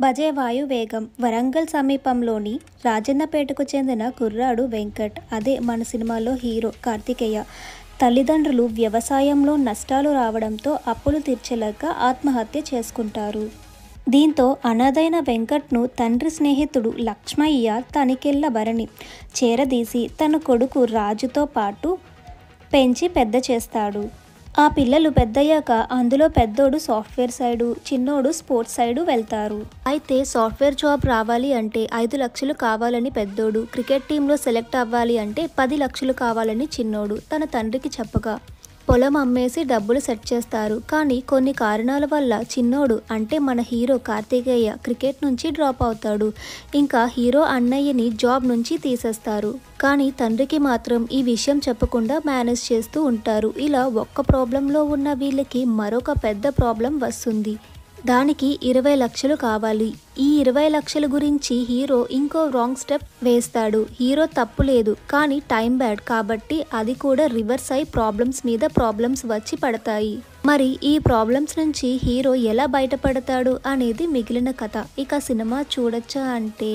బజే వాయువేగం వరంగల్ సమీపంలోని రాజన్నపేటకు చెందిన కుర్రాడు వెంకట్. అదే మన సినిమాలో హీరో కార్తికేయ. తల్లిదండ్రులు వ్యవసాయంలో నష్టాలు రావడంతో అప్పులు తీర్చలేక ఆత్మహత్య చేసుకుంటారు. దీంతో అనాథైన వెంకట్ను తండ్రి స్నేహితుడు లక్ష్మయ్య తనికెళ్ల భరణి చేరదీసి తన కొడుకు రాజుతో పాటు పెంచి పెద్ద చేస్తాడు. ఆ పిల్లలు పెద్దయ్యాక అందులో పెద్దోడు సాఫ్ట్వేర్ సైడు, చిన్నోడు స్పోర్ట్స్ సైడు వెళ్తారు. అయితే సాఫ్ట్వేర్ జాబ్ రావాలి అంటే 5 లక్షలు కావాలని పెద్దోడు, క్రికెట్ టీంలో సెలెక్ట్ అవ్వాలి అంటే 10 లక్షలు కావాలని చిన్నోడు తన తండ్రికి చెప్పగా పొలం అమ్మేసి డబ్బులు సెట్ చేస్తారు. కానీ కొన్ని కారణాల వల్ల చిన్నోడు అంటే మన హీరో కార్తికేయ క్రికెట్ నుంచి డ్రాప్ అవుతాడు. ఇంకా హీరో అన్నయ్యని జాబ్ నుంచి తీసేస్తారు. కానీ తండ్రికి మాత్రం ఈ విషయం చెప్పకుండా మేనేజ్ చేస్తూ ఉంటారు. ఇలా ఒక్క ప్రాబ్లంలో ఉన్న వీళ్ళకి మరొక పెద్ద ప్రాబ్లం వస్తుంది. దానికి 20 లక్షలు కావాలి. ఈ 20 లక్షల గురించి హీరో ఇంకో రాంగ్ స్టెప్ వేస్తాడు. హీరో తప్పు లేదు, కానీ టైం బ్యాడ్ కాబట్టి అది కూడా రివర్స్ అయి ప్రాబ్లమ్స్ మీద ప్రాబ్లమ్స్ వచ్చి పడతాయి. మరి ఈ ప్రాబ్లమ్స్ నుంచి హీరో ఎలా బయటపడతాడు అనేది మిగిలిన కథ. ఇక సినిమా చూడొచ్చా అంటే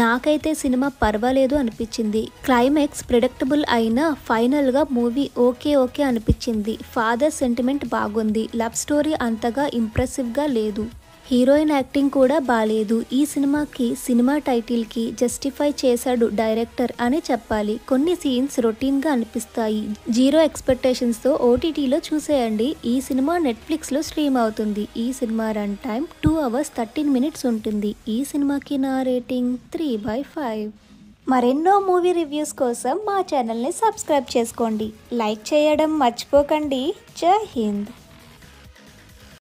నాకైతే సినిమా పర్వాలేదు అనిపించింది. క్లైమాక్స్ ప్రిడిక్టబుల్ అయినా ఫైనల్గా మూవీ ఓకే అనిపించింది. ఫాదర్ సెంటిమెంట్ బాగుంది. లవ్ స్టోరీ అంతగా ఇంప్రెసివ్గా లేదు. హీరోయిన్ యాక్టింగ్ కూడా బాలేదు. ఈ సినిమా టైటిల్కి జస్టిఫై చేశాడు డైరెక్టర్ అని చెప్పాలి. కొన్ని సీన్స్ రొటీన్గా అనిపిస్తాయి. 0 ఎక్స్పెక్టేషన్స్తో ఓటీటీలో చూసేయండి. ఈ సినిమా నెట్ఫ్లిక్స్లో స్ట్రీమ్ అవుతుంది. ఈ cinema run time 2 hours 13 minutes ఉంటుంది. ఈ సినిమాకి నా రేటింగ్ 3/5. మరెన్నో మూవీ రివ్యూస్ కోసం మా ఛానల్ని సబ్స్క్రైబ్ చేసుకోండి. లైక్ చేయడం మర్చిపోకండి. జై హింద్.